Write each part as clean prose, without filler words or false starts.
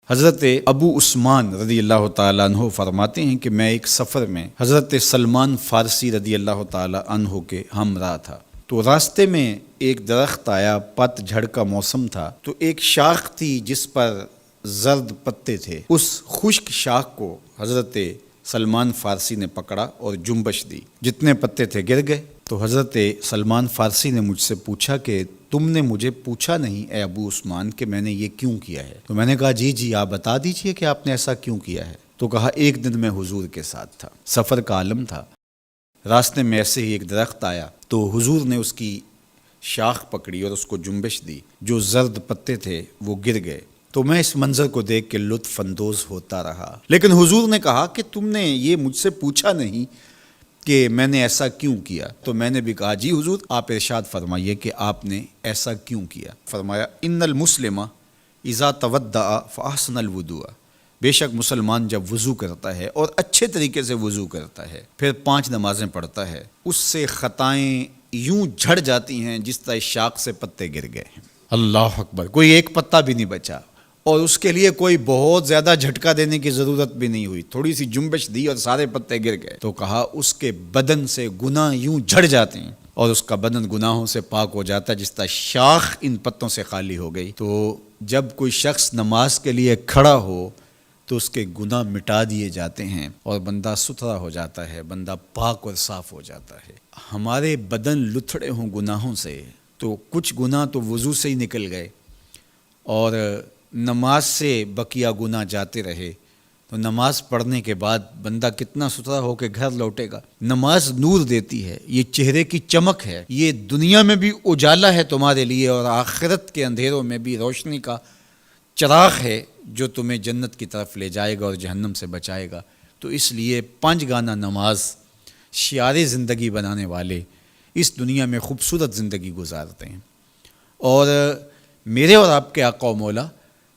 حضرت ابو عثمان رضی اللہ تعالیٰ عنہ فرماتے ہیں کہ میں ایک سفر میں حضرت سلمان فارسی رضی اللہ تعالیٰ عنہ کے ہمراہ تھا، تو راستے میں ایک درخت آیا، پت جھڑ کا موسم تھا، تو ایک شاخ تھی جس پر زرد پتے تھے۔ اس خشک شاخ کو حضرت سلمان فارسی نے پکڑا اور جنبش دی، جتنے پتے تھے گر گئے۔ تو حضرت سلمان فارسی نے مجھ سے پوچھا کہ تم نے مجھے پوچھا نہیں اے ابو عثمان کہ میں نے یہ کیوں کیا ہے؟ تو میں نے کہا جی آپ بتا دیجئے کہ آپ نے ایسا کیوں کیا ہے۔ تو کہا ایک دن میں حضور کے ساتھ تھا، سفر کا عالم تھا، راستے میں ایسے ہی ایک درخت آیا، تو حضور نے اس کی شاخ پکڑی اور اس کو جنبش دی، جو زرد پتے تھے وہ گر گئے۔ تو میں اس منظر کو دیکھ کے لطف اندوز ہوتا رہا، لیکن حضور نے کہا کہ تم نے یہ مجھ سے پوچھا نہیں کہ میں نے ایسا کیوں کیا۔ تو میں نے بھی کہا جی حضور آپ ارشاد فرمائیے کہ آپ نے ایسا کیوں کیا۔ فرمایا ان المسلم اذا تودع فاحسن الوضوء، بے شک مسلمان جب وضو کرتا ہے اور اچھے طریقے سے وضو کرتا ہے، پھر 5 نمازیں پڑھتا ہے، اس سے خطائیں یوں جھڑ جاتی ہیں جس طرح شاخ سے پتے گر گئے ہیں۔ اللہ اکبر، کوئی ایک پتا بھی نہیں بچا، اور اس کے لیے کوئی بہت زیادہ جھٹکا دینے کی ضرورت بھی نہیں ہوئی، تھوڑی سی جنبش دی اور سارے پتے گر گئے۔ تو کہا اس کے بدن سے گناہ یوں جھڑ جاتے ہیں اور اس کا بدن گناہوں سے پاک ہو جاتا ہے جس طرح شاخ ان پتوں سے خالی ہو گئی۔ تو جب کوئی شخص نماز کے لیے کھڑا ہو تو اس کے گناہ مٹا دیے جاتے ہیں اور بندہ ستھرا ہو جاتا ہے، بندہ پاک اور صاف ہو جاتا ہے۔ ہمارے بدن لتھڑے ہوں گناہوں سے تو کچھ گناہ تو وضو سے ہی نکل گئے، اور نماز سے بقیہ گناہ جاتے رہے، تو نماز پڑھنے کے بعد بندہ کتنا ستھرا ہو کے گھر لوٹے گا۔ نماز نور دیتی ہے، یہ چہرے کی چمک ہے، یہ دنیا میں بھی اجالا ہے تمہارے لیے اور آخرت کے اندھیروں میں بھی روشنی کا چراغ ہے جو تمہیں جنت کی طرف لے جائے گا اور جہنم سے بچائے گا۔ تو اس لیے 5 گانا نماز شعار زندگی بنانے والے اس دنیا میں خوبصورت زندگی گزارتے ہیں، اور میرے اور آپ کے آقا و مولا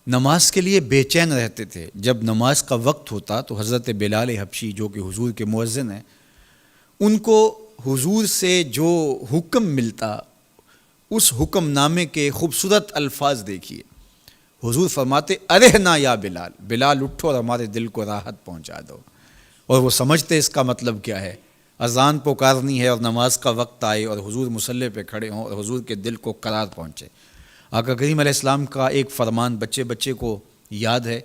نماز کے لیے بے چین رہتے تھے۔ جب نماز کا وقت ہوتا تو حضرت بلال حبشی جو کہ حضور کے مؤذن ہیں، ان کو حضور سے جو حکم ملتا اس حکم نامے کے خوبصورت الفاظ دیکھیے۔ حضور فرماتے ارحنا یا بلال، بلال اٹھو اور ہمارے دل کو راحت پہنچا دو۔ اور وہ سمجھتے اس کا مطلب کیا ہے، اذان پکارنی ہے اور نماز کا وقت آئے اور حضور مصلی پہ کھڑے ہوں اور حضور کے دل کو قرار پہنچے۔ آقا کریم علیہ السلام کا ایک فرمان بچے کو یاد ہے،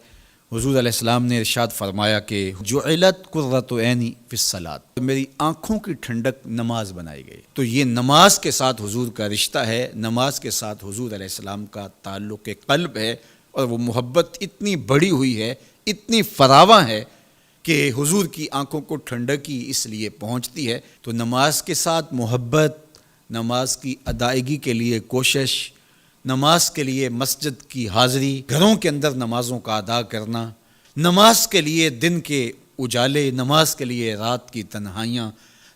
حضور علیہ السلام نے ارشاد فرمایا کہ جعلت قرۃ عینی فی الصلاۃ، میری آنکھوں کی ٹھنڈک نماز بنائی گئی۔ تو یہ نماز کے ساتھ حضور کا رشتہ ہے، نماز کے ساتھ حضور علیہ السلام کا تعلق قلب ہے، اور وہ محبت اتنی بڑی ہوئی ہے، اتنی فراواں ہے کہ حضور کی آنکھوں کو ٹھنڈک ہی اس لیے پہنچتی ہے۔ تو نماز کے ساتھ محبت، نماز کی ادائیگی کے لیے کوشش، نماز کے لیے مسجد کی حاضری، گھروں کے اندر نمازوں کا ادا کرنا، نماز کے لیے دن کے اجالے، نماز کے لیے رات کی تنہائیاں،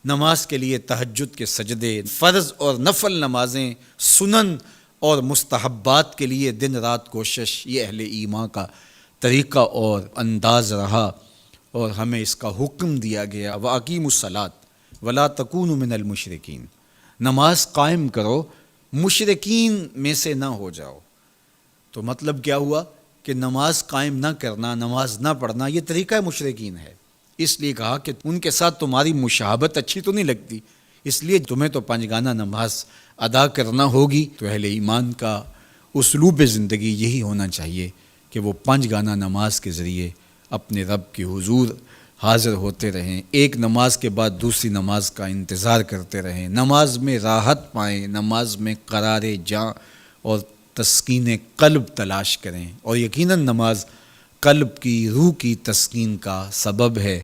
نماز کے لیے تہجد کے سجدے، فرض اور نفل نمازیں، سنن اور مستحبات کے لیے دن رات کوشش، یہ اہل ایمان کا طریقہ اور انداز رہا، اور ہمیں اس کا حکم دیا گیا وَأَقِیمُوا الصَّلَاةَ وَلَا تَکُونُوا مِنَ الْمُشْرِکِینَ، نماز قائم کرو، مشرکین میں سے نہ ہو جاؤ۔ تو مطلب کیا ہوا کہ نماز قائم نہ کرنا، نماز نہ پڑھنا، یہ طریقہ مشرکین ہے۔ اس لیے کہا کہ ان کے ساتھ تمہاری مشابہت اچھی تو نہیں لگتی، اس لیے تمہیں تو 5 گانا نماز ادا کرنا ہوگی۔ تو اہل ایمان کا اسلوب زندگی یہی ہونا چاہیے کہ وہ 5 گانا نماز کے ذریعے اپنے رب کے حضور حاضر ہوتے رہیں، ایک نماز کے بعد دوسری نماز کا انتظار کرتے رہیں، نماز میں راحت پائیں، نماز میں قرار جاں اور تسکین قلب تلاش کریں، اور یقیناً نماز قلب کی، روح کی تسکین کا سبب ہے۔